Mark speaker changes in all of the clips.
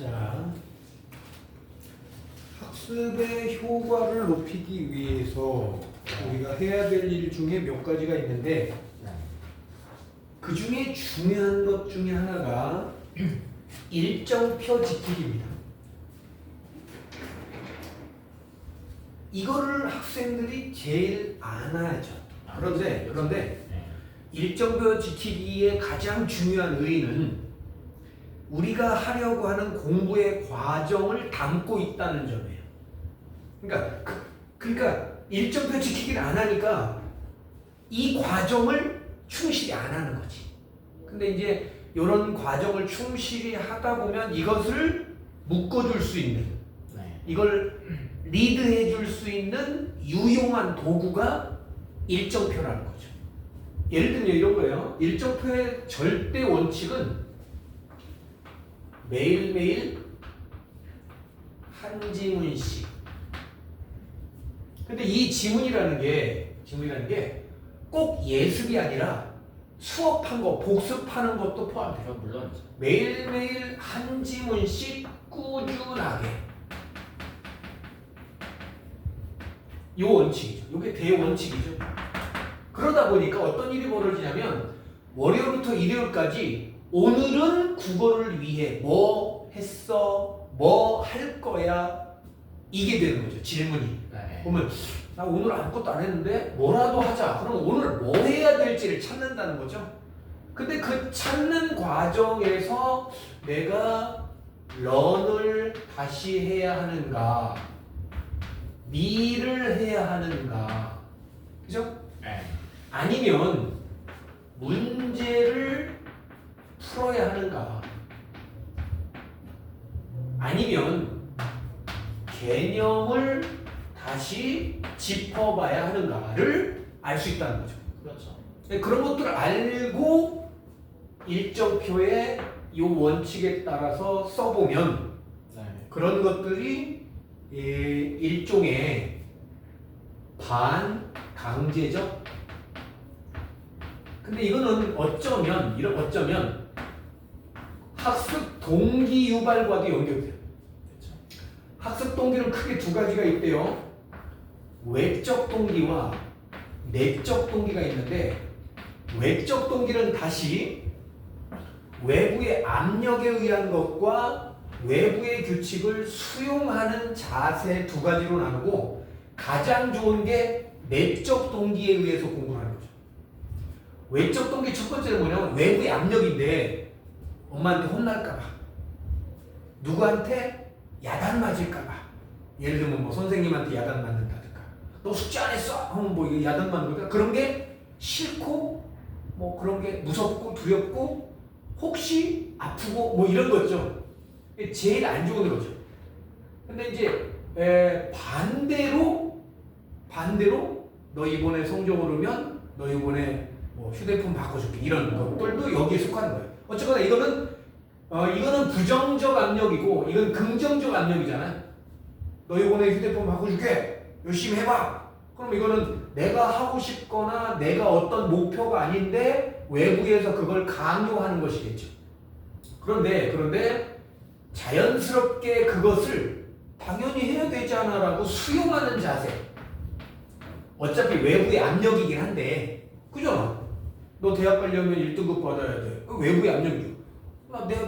Speaker 1: 자, 학습의 효과를 높이기 위해서 우리가 해야 될 일 중에 몇 가지가 있는데 그 중에 중요한 것 중에 하나가 일정표 지키기입니다. 이거를 학생들이 제일 안 하죠. 그런데 일정표 지키기의 가장 중요한 의의는 우리가 하려고 하는 공부의 과정을 담고 있다는 점이에요. 그러니까 일정표 지키기를 안 하니까 이 과정을 충실히 안 하는 거지. 근데 이제 이런 과정을 충실히 하다 보면 이것을 묶어줄 수 있는, 이걸 리드해 줄 수 있는 유용한 도구가 일정표라는 거죠. 예를 들면 이런 거예요. 일정표의 절대 원칙은 매일매일 한 지문씩. 근데 이 지문이라는 게 꼭 예습이 아니라 수업한 거, 복습하는 것도 포함돼요.
Speaker 2: 물론이죠.
Speaker 1: 매일매일 한 지문씩 꾸준하게. 이 원칙이죠. 이게 대원칙이죠. 그러다 보니까 어떤 일이 벌어지냐면 월요일부터 일요일까지 오늘은 국어를 위해 뭐 했어? 뭐 할 거야? 이게 되는 거죠. 질문이. 보면 나 오늘 아무것도 안 했는데 뭐라도 하자. 그럼 오늘 뭐 해야 될지를 찾는다는 거죠. 근데 그 찾는 과정에서 내가 런을 다시 해야 하는가? 미를 해야 하는가? 그죠? 아니면 문제를 풀어야 하는가? 아니면 개념을 다시 짚어봐야 하는가를 알 수 있다는 거죠.
Speaker 2: 그렇죠.
Speaker 1: 그런 것들을 알고 일정표의 이 원칙에 따라서 써보면 그런 것들이 일종의 반강제적. 근데 이거는 어쩌면 학습 동기 유발과도 연결돼요. 학습 동기는 크게 두 가지가 있대요. 외적 동기와 내적 동기가 있는데, 외적 동기는 다시 외부의 압력에 의한 것과 외부의 규칙을 수용하는 자세 두 가지로 나누고, 가장 좋은 게 내적 동기에 의해서 공부하는 거죠. 외적 동기 첫 번째는 뭐냐면 외부의 압력인데, 엄마한테 혼날까봐, 누구한테 야단 맞을까봐, 예를 들면 뭐 선생님한테 야단 맞는다든가, 너 숙제 안 했어? 하면 뭐 이거 야단 맞는 거니까 그런 게 싫고, 뭐 그런 게 무섭고 두렵고 혹시 아프고 뭐 이런 거죠. 제일 안 좋은 거죠. 근데 이제 반대로 너 이번에 성적 오르면 너 이번에 뭐 휴대폰 바꿔줄게, 이런 것들도 여기에 속하는 거예요. 어쨌거나 이거는 부정적 압력이고 이건 긍정적 압력이잖아요. 너 이번에 휴대폰 바꿔줄게, 열심히 해봐. 그럼 이거는 내가 하고 싶거나 내가 어떤 목표가 아닌데 외부에서 그걸 강요하는 것이겠죠. 그런데 자연스럽게 그것을 당연히 해야 되잖아 라고 수용하는 자세. 어차피 외부의 압력이긴 한데, 그죠? 너 대학 가려면 1등급 받아야 돼. 그 외부의 압력이죠.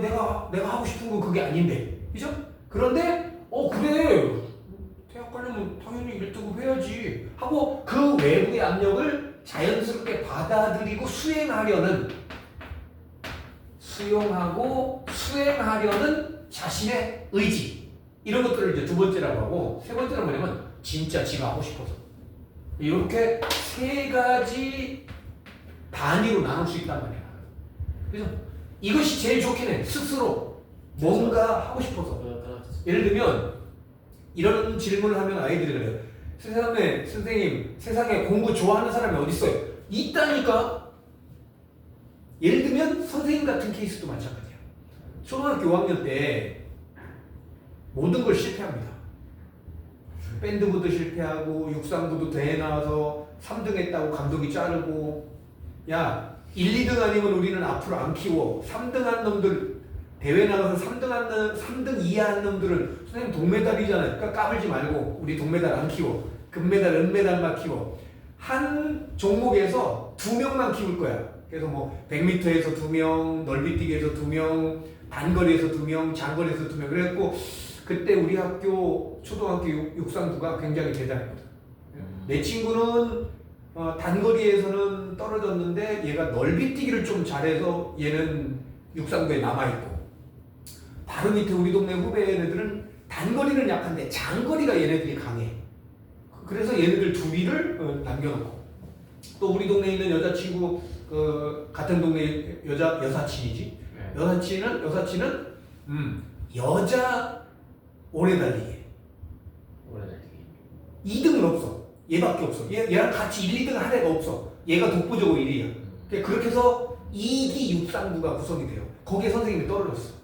Speaker 1: 내가 하고 싶은 건 그게 아닌데, 그죠? 그런데 그래, 대학 가려면 당연히 1등급 해야지 하고 그 외부의 압력을 자연스럽게 받아들이고 수용하고 수행하려는 자신의 의지, 이런 것들을 이제 두 번째라고 하고, 세 번째는 뭐냐면 진짜 지가 하고 싶어서. 이렇게 세 가지 단위로 나눌 수 있단 말이야. 그래서 이것이 제일 좋긴 해. 스스로 뭔가 하고 싶어서. 예를 들면 이런 질문을 하면 아이들이 그래요. 선생님, 세상에 공부 좋아하는 사람이 어디 있어요? 있다니까. 예를 들면 선생님 같은 케이스도 마찬가지야. 초등학교 5학년 때 모든 걸 실패합니다. 밴드부도 실패하고 육상부도 대회 나와서 3등 했다고 감독이 자르고, 야 1, 2등 아니면 우리는 앞으로 안 키워, 3등 한 놈들 대회 나가서 3등 이하한 놈들은 선생님 동메달이잖아요. 그러니까 까불지 말고 우리 동메달 안 키워. 금메달, 은메달만 키워. 한 종목에서 2명만 키울 거야. 그래서 뭐 100m에서 2명, 넓이뛰기에서 2명, 단거리에서 2명, 장거리에서 2명. 그래갖고 그때 우리 학교 초등학교 육상부가 굉장히 대단했거든. 내 친구는 단거리에서는 떨어졌는데 얘가 넓이뛰기를 좀 잘해서 얘는 육상부에 남아있고, 바로 밑에 우리 동네 후배 애들은 단거리는 약한데 장거리가 얘네들이 강해. 그래서 얘네들 둘이를 남겨놓고, 또 우리 동네에 있는 여자친구 같은 동네 여사친이지.
Speaker 2: 네.
Speaker 1: 여사친은 여자 오래 달리기.
Speaker 2: 오래 달리기.
Speaker 1: 2등은 없어. 얘밖에 없어. 얘랑 같이 1, 2등 할 애가 없어. 얘가 독보적으로 1위야. 그렇게 해서 2기 육상부가 구성이 돼요. 거기에 선생님이 떨어졌어.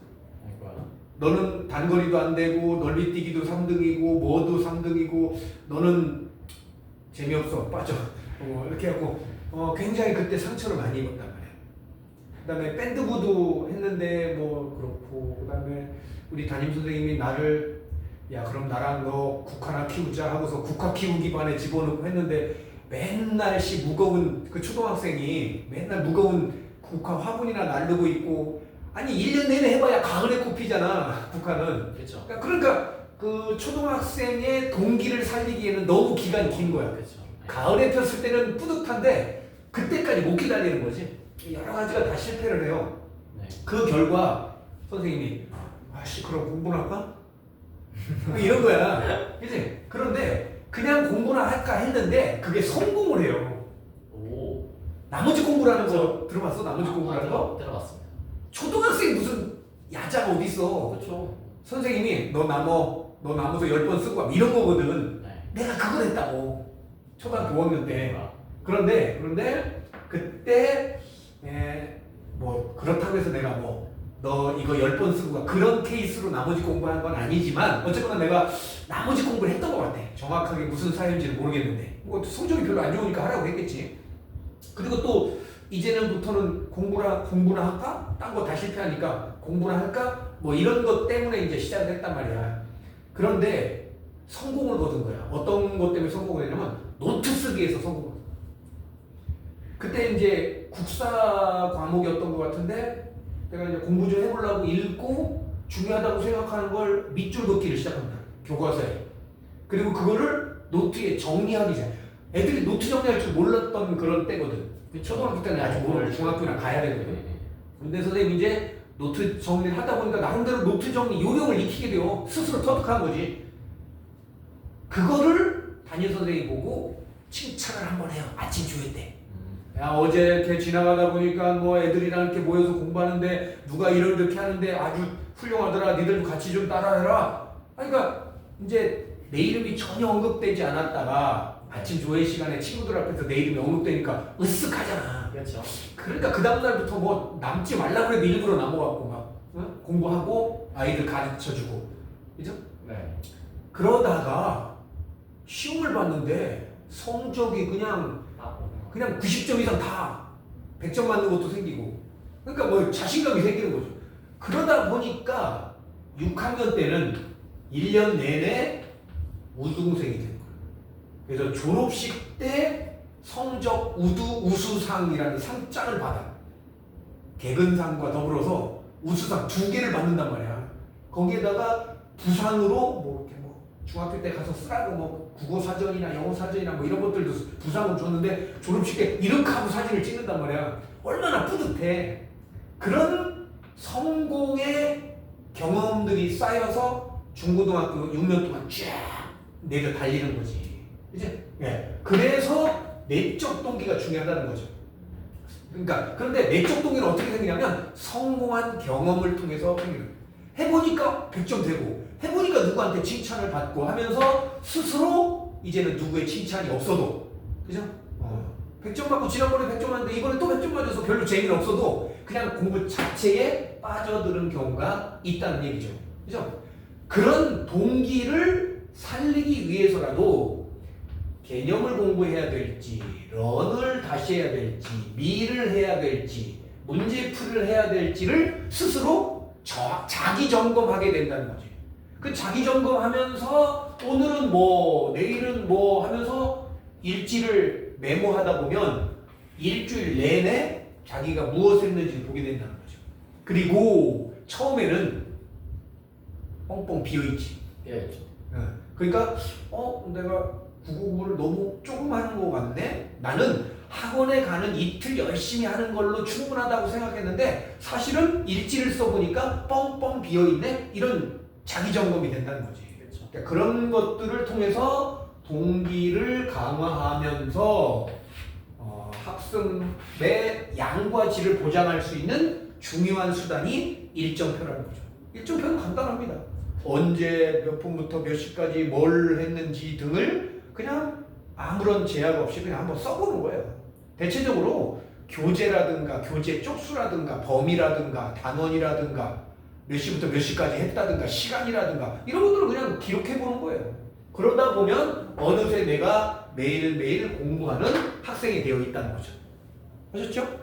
Speaker 1: 너는 단거리도 안 되고 넓이뛰기도 3등이고 뭐도 3등이고 너는 재미없어, 빠져. 이렇게 하고 굉장히 그때 상처를 많이 입었단 말이야. 그다음에 밴드부도 했는데 뭐 그렇고, 그다음에 우리 담임 선생님이 나를 야 그럼 나랑 너 국화나 키우자 하고서 국화 키우기 반에 집어넣고 했는데, 맨날 무거운 그 초등학생이 맨날 무거운 국화 화분이나 나르고 있고, 아니 1년 내내 해봐야 가을에 꽃피잖아 국화는.
Speaker 2: 그렇죠.
Speaker 1: 그러니까 그 초등학생의 동기를 살리기에는 너무 기간이 긴 거야.
Speaker 2: 그렇죠.
Speaker 1: 가을에 폈을 때는 뿌듯한데 그때까지 못 기다리는 거지. 여러 가지가 다 실패를 해요.
Speaker 2: 네.
Speaker 1: 그 결과 선생님이 아씨 그럼 공부나 할까? 이런 거야. 그치? 그런데 그냥 공부나 할까 했는데 그게 성공을 해요.
Speaker 2: 오.
Speaker 1: 나머지 공부라는 거 들어봤어? 나머지 공부라는 거?
Speaker 2: 들어봤습니다.
Speaker 1: 초등학생 무슨 야자가 어딨어.
Speaker 2: 그렇죠.
Speaker 1: 선생님이 너 나무서 10번 쓰고 와 이런 거거든.
Speaker 2: 네.
Speaker 1: 내가 그걸 했다고 초등학교 5학년 때.
Speaker 2: 아,
Speaker 1: 그런데 그때 뭐 그렇다고 해서 내가 뭐 너 이거 10번 쓰고 가 그런 케이스로 나머지 공부한 건 아니지만 어쨌거나 내가 나머지 공부를 했던 것 같아. 정확하게 무슨 사연인지는 모르겠는데 뭐 성적이 별로 안 좋으니까 하라고 했겠지. 그리고 또 이제는부터는 공부나 할까? 딴 거 다 실패하니까 공부나 할까? 뭐 이런 것 때문에 이제 시작을 했단 말이야. 그런데 성공을 거둔 거야. 어떤 것 때문에 성공을 했냐면 노트 쓰기에서 성공을. 그때 이제 국사 과목이었던 것 같은데 내가 이제 공부 좀 해보려고 읽고 중요하다고 생각하는 걸 밑줄 긋기를 시작합니다. 교과서에. 그리고 그거를 노트에 정리하기 전에. 애들이 노트 정리할 줄 몰랐던 그런 때거든. 초등학교 때는 아직 모르고 중학교나 가야 되거든. 근데 선생님이 이제 노트 정리를 하다 보니까 나름대로 노트 정리 요령을 익히게 돼요. 스스로 터득한 거지. 그거를 담임 선생님이 보고 칭찬을 한번 해요. 아침 조회 때. 야 어제 이렇게 지나가다 보니까 뭐 애들이랑 이렇게 모여서 공부하는데 누가 이렇게 하는데 아주 훌륭하더라. 니들도 같이 좀 따라해라. 그러니까 이제 내 이름이 전혀 언급되지 않았다가 아침 조회 시간에 친구들 앞에서 내 이름이 언급되니까 으쓱하잖아.
Speaker 2: 그렇죠.
Speaker 1: 그러니까 그 다음날부터 뭐 남지 말라고 해도 일부러 남아갖고 막 공부하고 아이들 가르쳐주고. 그죠?
Speaker 2: 네.
Speaker 1: 그러다가 시험을 봤는데 성적이 그냥 90점 이상 다 100점 맞는 것도 생기고, 그러니까 뭐 자신감이 생기는 거죠. 그러다 보니까 6학년 때는 1년 내내 우등생이 된 거예요. 그래서 졸업식 때 성적 우수상이라는 상장을 받아. 개근상과 더불어서 우수상 2개를 받는단 말이야. 거기에다가 부상으로 뭐 이렇게 뭐 중학교 때 가서 쓰라고 뭐 국어 사전이나 영어 사전이나 뭐 이런 것들도 부상을 줬는데 졸업식 때 이렇게 하고 사진을 찍는단 말이야. 얼마나 뿌듯해. 그런 성공의 경험들이 쌓여서 중고등학교 6년 동안 쫙 내려 달리는 거지. 이제 그래서 내적 동기가 중요하다는 거죠. 그러니까 그런데 내적 동기는 어떻게 생기냐면 성공한 경험을 통해서 생기는 거예요. 해보니까 100점 되고 해보니까 누구한테 칭찬을 받고 하면서 스스로 이제는 누구의 칭찬이 없어도, 그죠? 100점 받고 지난번에 100점 맞는데 이번에 또 100점 맞아서 별로 재미는 없어도 그냥 공부 자체에 빠져드는 경우가 있다는 얘기죠. 그죠? 그런 동기를 살리기 위해서라도 개념을 공부해야 될지, 런을 다시 해야 될지, 미를 해야 될지, 문제풀이를 해야 될지를 스스로 자기 점검하게 된다는 거지. 그 자기 점검하면서 오늘은 뭐 내일은 뭐 하면서 일지를 메모하다 보면 일주일 내내 자기가 무엇을 했는지 보게 된다는 거죠. 그리고 처음에는 뻥뻥 비어있지.
Speaker 2: 해야죠.
Speaker 1: 그러니까 내가 국어 공부를 너무 조금 하는 것 같네. 나는 학원에 가는 이틀 열심히 하는 걸로 충분하다고 생각했는데 사실은 일지를 써보니까 뻥뻥 비어있네. 이런 자기 점검이 된다는 거지.
Speaker 2: 그렇죠.
Speaker 1: 그러니까 그런 것들을 통해서 동기를 강화하면서 학습의 양과 질을 보장할 수 있는 중요한 수단이 일정표라는 거죠. 일정표는 간단합니다. 언제 몇 분부터 몇 시까지 뭘 했는지 등을 그냥 아무런 제약 없이 그냥 한번 써보는 거예요. 대체적으로 교재라든가 교재 쪽수라든가 범위라든가 단원이라든가 몇 시부터 몇 시까지 했다든가 시간이라든가 이런 것들을 그냥 기록해보는 거예요. 그러다 보면 어느새 내가 매일매일 공부하는 학생이 되어 있다는 거죠. 아셨죠?